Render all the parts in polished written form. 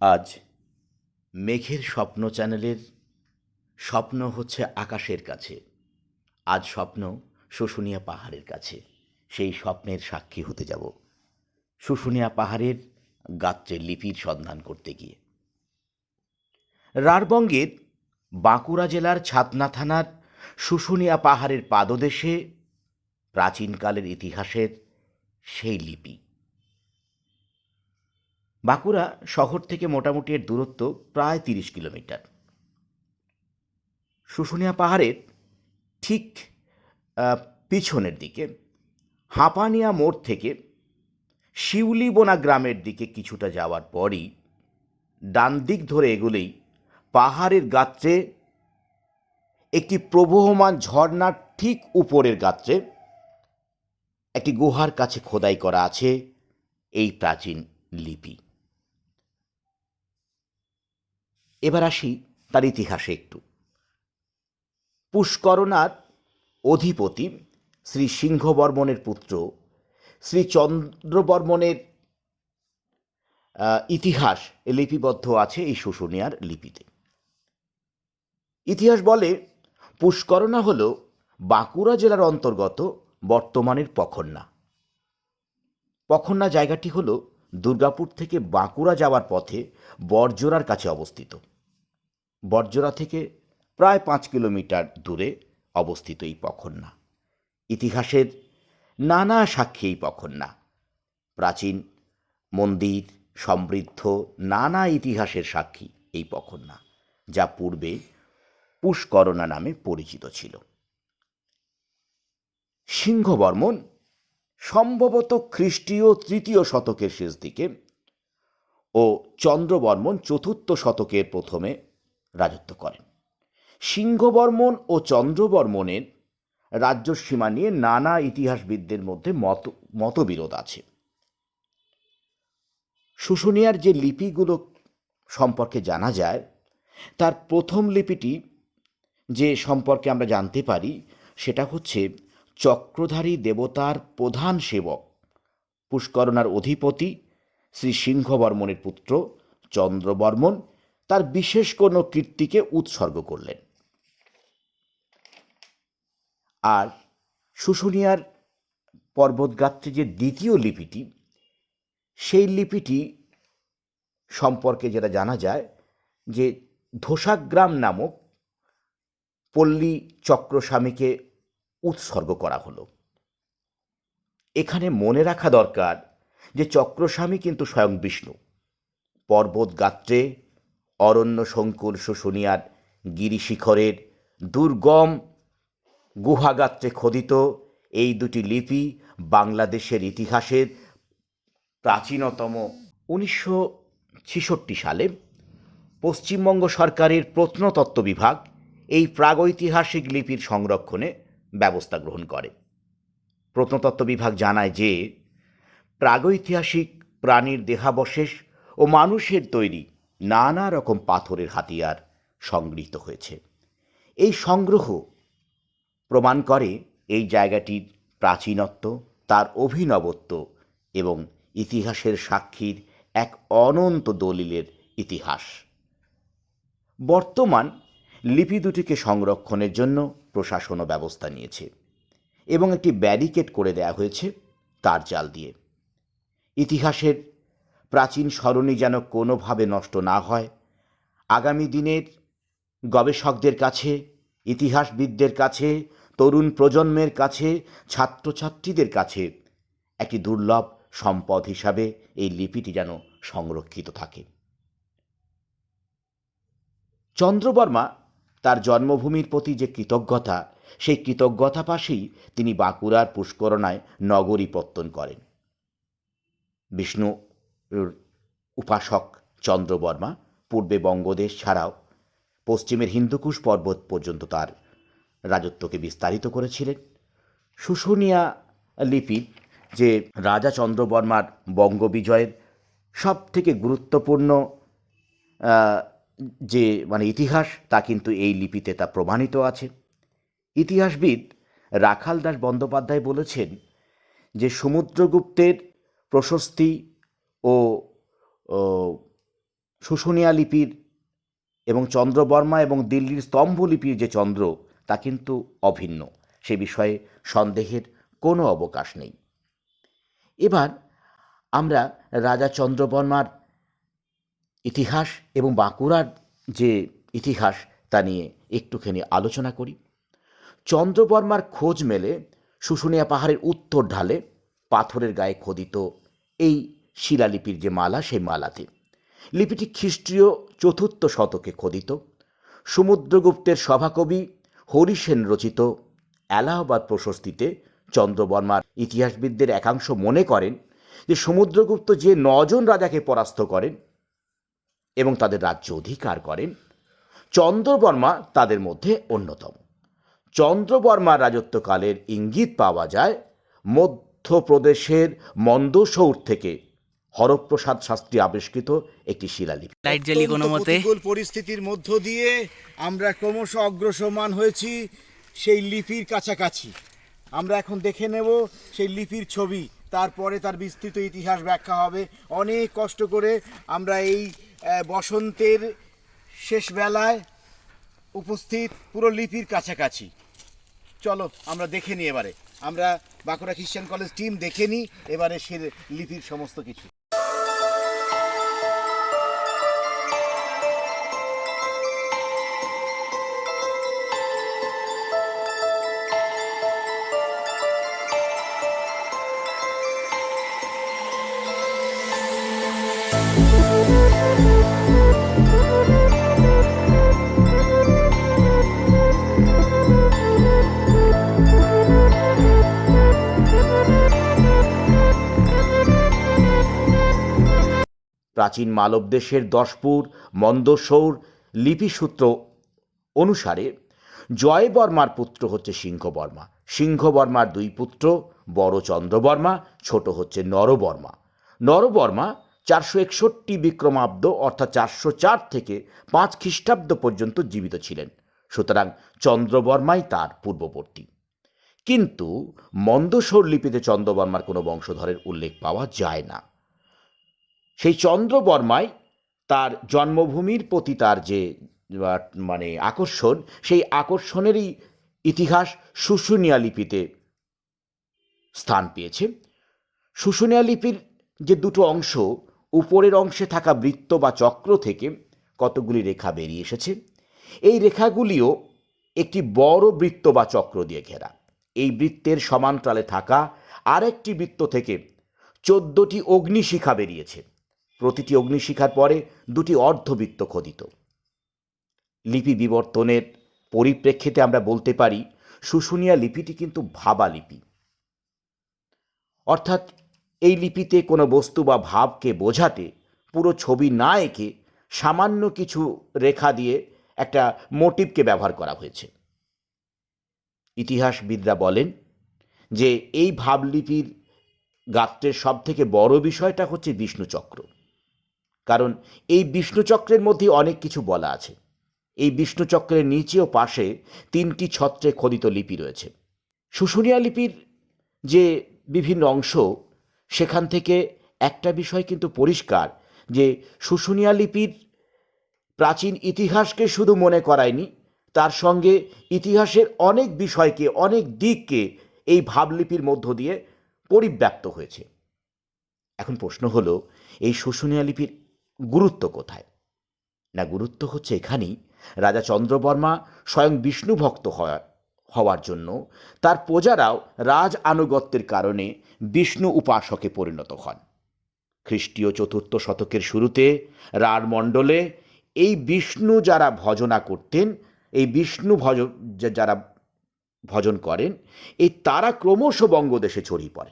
আজ মেঘের স্বপ্ন চ্যানেলের স্বপ্ন হচ্ছে আকাশের কাছে। আজ স্বপ্ন শুশুনিয়া পাহাড়ের কাছে। সেই স্বপ্নের সাক্ষী হতে যাব শুশুনিয়া পাহাড়ের গাত্রের লিপির সন্ধান করতে গিয়ে। রাঢ়বঙ্গের বাঁকুড়া জেলার ছাতনা থানার শুশুনিয়া পাহাড়ের পাদদেশে প্রাচীনকালের ইতিহাসের সেই লিপি। বাঁকুড়া শহর থেকে মোটামুটি এর দূরত্ব প্রায় ৩০ কিলোমিটার। শুশুনিয়া পাহাড়ের ঠিক পিছনের দিকে হাঁপানিয়া মোড় থেকে শিউলিবোনা গ্রামের দিকে কিছুটা যাওয়ার পরই ডান দিক ধরে এগোলেই পাহাড়ের গাত্রে একটি প্রবহমান ঝর্ণার ঠিক উপরের গাত্রে একটি গুহার কাছে খোদাই করা আছে এই প্রাচীন লিপি। এবার আসি তার ইতিহাসে একটু। পুষ্করনার অধিপতি শ্রী সিংহবর্মনের পুত্র শ্রী চন্দ্রবর্মনের ইতিহাস লিপিবদ্ধ আছে এই শুশুনিয়ার লিপিতে। ইতিহাস বলে পুষ্করনা হল বাঁকুড়া জেলার অন্তর্গত বর্তমানের পখন্না। পখন্না জায়গাটি হল দুর্গাপুর থেকে বাঁকুড়া যাওয়ার পথে বড়জোড়ার কাছে অবস্থিত। বড়জোড়া থেকে প্রায় ৫ কিলোমিটার দূরে অবস্থিত এই পখন্না। ইতিহাসের নানা সাক্ষী এই পখন্না। প্রাচীন মন্দির সমৃদ্ধ নানা ইতিহাসের সাক্ষী এই পখন্না, যা পূর্বে পুষ্করনা নামে পরিচিত ছিল। সিংহবর্মন সম্ভবত খ্রিস্টীয় ৩য় শতকের শেষ দিকে ও চন্দ্রবর্মন ৪র্থ শতকের প্রথমে রাজত্ব করেন। সিংহবর্মন ও চন্দ্রবর্মনের রাজ্যসীমা নিয়ে নানা ইতিহাসবিদদের মধ্যে মতবিরোধ আছে। শুশুনিয়ার যে লিপিগুলো সম্পর্কে জানা যায়, তার প্রথম লিপিটি যে সম্পর্কে আমরা জানতে পারি সেটা হচ্ছে চক্রধারী দেবতার প্রধান সেবক পুষ্করনার অধিপতি শ্রী সিংহবর্মনের পুত্র চন্দ্রবর্মন তার বিশেষ কোনো কীর্তিকে উৎসর্গ করলেন। আর শুশুনিয়ার পর্বতগাত্রে যে দ্বিতীয় লিপিটি, সেই লিপিটি সম্পর্কে যেটা জানা যায় যে ধোসাগ্রাম নামক পল্লী চক্রস্বামীকে উৎসর্গ করা হলো। এখানে মনে রাখা দরকার যে চক্রস্বামী কিন্তু স্বয়ং বিষ্ণু। পর্বতগাত্রে অরণ্য সংকুল শুশুনিয়ার গিরিশিখরের দুর্গম গুহাগাত্রে খোদিত এই দুটি লিপি বাংলাদেশের ইতিহাসের প্রাচীনতম। ১৯৬৬ সালে পশ্চিমবঙ্গ সরকারের প্রত্নতত্ত্ব বিভাগ এই প্রাগৈতিহাসিক লিপির সংরক্ষণে ব্যবস্থা গ্রহণ করে। প্রত্নতত্ত্ব বিভাগ জানায় যে প্রাগৈতিহাসিক প্রাণীর দেহাবশেষ ও মানুষের তৈরি নানা রকম পাথরের হাতিয়ার সংগৃহীত হয়েছে। এই সংগ্রহ প্রমাণ করে এই জায়গাটির প্রাচীনত্ব, তার অভিনবত্ব এবং ইতিহাসের সাক্ষীর এক অনন্ত দলিলের ইতিহাস। বর্তমান লিপি দুটিকে সংরক্ষণের জন্য প্রশাসনও ব্যবস্থা নিয়েছে এবং একটি ব্যারিকেড করে দেওয়া হয়েছে তার জাল দিয়ে। ইতিহাসের প্রাচীন সরণি যেন কোনোভাবে নষ্ট না হয়, আগামী দিনের গবেষকদের কাছে, ইতিহাসবিদদের কাছে, তরুণ প্রজন্মের কাছে, ছাত্রছাত্রীদের কাছে একটি দুর্লভ সম্পদ হিসাবে এই লিপিটি যেন সংরক্ষিত থাকে। চন্দ্রবর্মা তার জন্মভূমির প্রতি যে কৃতজ্ঞতা, সেই কৃতজ্ঞতা পাশেই তিনি বাঁকুড়ার পুষ্করনায় নগরী প্রত্যয়ন করেন। বিষ্ণু উপাসক চন্দ্রবর্মা পূর্বে বঙ্গদেশ ছাড়াও পশ্চিমের হিন্দুকুশ পর্বত পর্যন্ত তার রাজত্বকে বিস্তারিত করেছিলেন। শুশুনিয়া লিপি যে রাজা চন্দ্রবর্মার বঙ্গবিজয়ের সব থেকে গুরুত্বপূর্ণ যে ইতিহাস, তা কিন্তু এই লিপিতে তা প্রমাণিত আছে। ইতিহাসবিদ রাখাল দাস বন্দ্যোপাধ্যায় বলেছেন যে সমুদ্রগুপ্তের প্রশস্তি ও শুশুনিয়া লিপির এবং চন্দ্রবর্মা এবং দিল্লির স্তম্ভ লিপির যে চন্দ্র তা কিন্তু অভিন্ন, সে বিষয়ে সন্দেহের কোনো অবকাশ নেই। এবার আমরা রাজা চন্দ্রবর্মার ইতিহাস এবং বাঁকুড়ার যে ইতিহাস তা নিয়ে একটুখানি আলোচনা করি। চন্দ্রবর্মার খোঁজ মেলে শুশুনিয়া পাহাড়ের উত্তর ঢালে পাথরের গায়ে খোদিত এই শিলালিপির যে মালা, সেই মালাতে। লিপিটি খ্রিস্টীয় ৪র্থ শতকে খোদিত। সমুদ্রগুপ্তের সভাকবি হরিসেন রচিত এলাহাবাদ প্রশস্তিতে চন্দ্রবর্মার ইতিহাসবিদদের একাংশ মনে করেন যে সমুদ্রগুপ্ত যে ৯ জন রাজাকে পরাস্ত করেন এবং তাদের রাজ্য অধিকার করেন, চন্দ্রবর্মা তাদের মধ্যে অন্যতম। চন্দ্রবর্মার রাজত্বকালের ইঙ্গিত পাওয়া যায় মধ্যপ্রদেশের মন্দসৌর থেকে হরপ্রসাদ শাস্ত্রী আবিষ্কৃত একটি শিলালিপি। প্রতিকূল পরিস্থিতির মধ্য দিয়ে আমরা ক্রমশ অগ্রসরমান হয়েছি সেই লিপির কাছাকাছি। আমরা এখন দেখে নেব সেই লিপির ছবি, তারপরে তার বিস্তৃত ইতিহাস ব্যাখ্যা হবে। অনেক কষ্ট করে আমরা এই বসন্তের শেষ বেলায় উপস্থিত পুরো লিপির কাছাকাছি। চলো আমরা দেখে নিই। এবারে আমরা বাঁকুড়া খ্রিস্টান কলেজ টিম দেখে নিই এবারে সে লিপির সমস্ত কিছু। প্রাচীন মালব দেশের দশপুর মন্দসৌর লিপিসূত্র অনুসারে জয়বর্মার পুত্র হচ্ছে সিংহবর্মা। সিংহবর্মার 2 পুত্র, বড় চন্দ্রবর্মা, ছোট হচ্ছে নরবর্মা। নরবর্মা 461 বিক্রমাব্দ অর্থাৎ 404 থেকে 5 খ্রিস্টাব্দ পর্যন্ত জীবিত ছিলেন। সুতরাং চন্দ্রবর্মাই তার পূর্ববর্তী। কিন্তু মন্দসৌর লিপিতে চন্দ্রবর্মার কোনো বংশধরের উল্লেখ পাওয়া যায় না। সেই চন্দ্রবর্মাই তার জন্মভূমির প্রতি তার যে আকর্ষণ, সেই আকর্ষণেরই ইতিহাস শুশুনিয়া লিপিতে স্থান পেয়েছে। শুশুনিয়া লিপির যে 2টো অংশ, উপরের অংশে থাকা বৃত্ত বা চক্র থেকে কতগুলি রেখা বেরিয়ে এসেছে। এই রেখাগুলিও একটি বড় বৃত্ত বা চক্র দিয়ে ঘেরা। এই বৃত্তের সমান্তরালে থাকা আরেকটি বৃত্ত থেকে 14টি অগ্নিশিখা বেরিয়েছে। প্রতিটি অগ্নিশিখার পরে 2টি অর্ধবৃত্ত খোদিত। লিপি বিবর্তনের পরিপ্রেক্ষিতে আমরা বলতে পারি শুশুনিয়া লিপিটি কিন্তু ভাবা লিপি, অর্থাৎ এই লিপিতে কোনো বস্তু বা ভাবকে বোঝাতে পুরো ছবি না এঁকে সামান্য কিছু রেখা দিয়ে একটা মোটিভকে ব্যবহার করা হয়েছে। ইতিহাসবিদরা বলেন যে এই ভাবলিপির গাত্রের সবথেকে বড় বিষয়টা হচ্ছে বিষ্ণুচক্র। কারণ এই বিষ্ণুচক্রের মধ্যে অনেক কিছু বলা আছে। এই বিষ্ণুচক্রের নিচে ও পাশে 3টি ছত্রে খোদিত লিপি রয়েছে। শুশুনিয়া লিপির যে বিভিন্ন অংশ, সেখান থেকে একটা বিষয় কিন্তু পরিষ্কার যে শুশুনিয়া লিপির প্রাচীন ইতিহাসকে শুধু মনে করায়নি, তার সঙ্গে ইতিহাসের অনেক বিষয়কে, অনেক দিককে এই ভাবলিপির মধ্য দিয়ে পরিব্যাপ্ত হয়েছে। এখন প্রশ্ন হলো, এই শুশুনিয়া লিপির গুরুত্ব কোথায়? না, গুরুত্ব হচ্ছে এখানেই, রাজা চন্দ্রবর্মা স্বয়ং বিষ্ণু ভক্ত হওয়ার জন্য তার প্রজারাও রাজ আনুগত্যের কারণে বিষ্ণু উপাসকে পরিণত হন। খ্রিস্টীয় 4র্থ শতকের শুরুতে রাঢ়মণ্ডলে এই বিষ্ণু যারা ভজনা করতেন, এই বিষ্ণু যারা ভজন করেন, এই তারা ক্রমশ বঙ্গদেশে ছড়িয়ে পড়ে।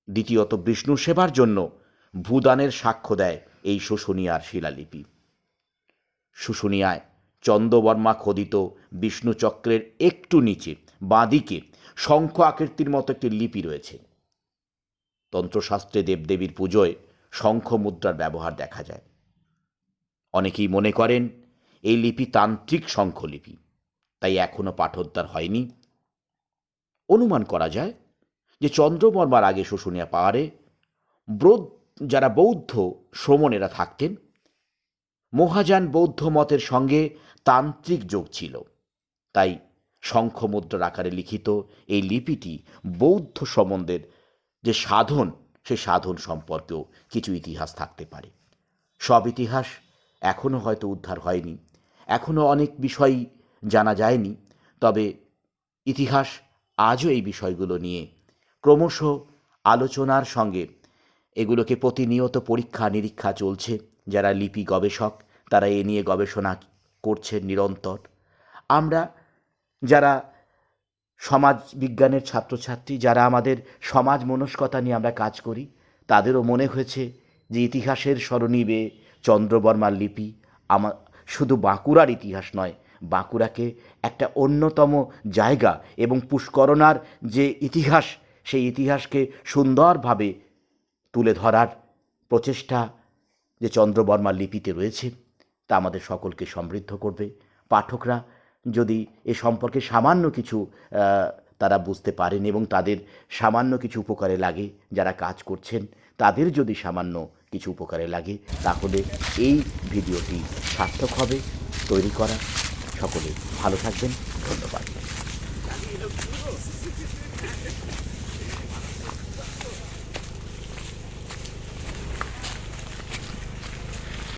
দ্বিতীয়ত বিষ্ণু সেবার জন্য ভূদানের সাক্ষ্য দেয় এই শুশুনিয়ার শিলালিপি। শুশুনিয়ায় চন্দ্রবর্মা খোদিত বিষ্ণুচক্রের একটু নিচে বাঁদিকে শঙ্খ আকৃতির মতো একটি লিপি রয়েছে। তন্ত্রশাস্ত্রে দেবদেবীর পুজোয় শঙ্খ মুদ্রার ব্যবহার দেখা যায়। অনেকেই মনে করেন এই লিপি তান্ত্রিক শঙ্খলিপি, তাই এখনো পাঠোদ্ধার হয়নি। অনুমান করা যায় যে চন্দ্রবর্মার আগে শুশুনিয়া পাহাড়ে যারা বৌদ্ধ শ্রমণেরা থাকতেন, মহাযান বৌদ্ধ মতের সঙ্গে তান্ত্রিক যোগ ছিল, তাই শঙ্খমুদ্রার আকারে লিখিত এই লিপিটি বৌদ্ধ সম্বন্ধের যে সাধন, সে সাধন সম্পর্কেও কিছু ইতিহাস থাকতে পারে। সব ইতিহাস এখনও হয়তো উদ্ধার হয়নি, এখনও অনেক বিষয় জানা যায়নি, তবে ইতিহাস আজও এই বিষয়গুলো নিয়ে ক্রমশ আলোচনার সঙ্গে এগুলোকে প্রতিনিয়ত পরীক্ষা নিরীক্ষা চলছে। যারা লিপি গবেষক তারা এ নিয়ে গবেষণা করছেন নিরন্তর। আমরা যারা সমাজ বিজ্ঞানের ছাত্রছাত্রী, যারা আমাদের সমাজ মনস্কতা নিয়ে আমরা কাজ করি, তাদেরও মনে হয়েছে যে ইতিহাসের সরণিবে চন্দ্রবর্মার লিপি শুধু বাঁকুড়ার ইতিহাস নয়, বাঁকুড়াকে একটা অন্যতম জায়গা এবং পুষ্করণার যে ইতিহাস, সেই ইতিহাসকে সুন্দরভাবে তুলে ধরার প্রচেষ্টা যে চন্দ্রবর্মার লিপিতে রয়েছে তা আমাদের সকলকে সমৃদ্ধ করবে। পাঠকরা যদি এ সম্পর্কে সামান্য কিছু তারা বুঝতে পারেন এবং তাদের সামান্য কিছু উপকারে লাগে, যারা কাজ করছেন তাদের যদি সামান্য কিছু উপকারে লাগে, তাহলে এই ভিডিওটি সার্থক হবে তৈরি করা। সকলে ভালো থাকবেন, ধন্যবাদ।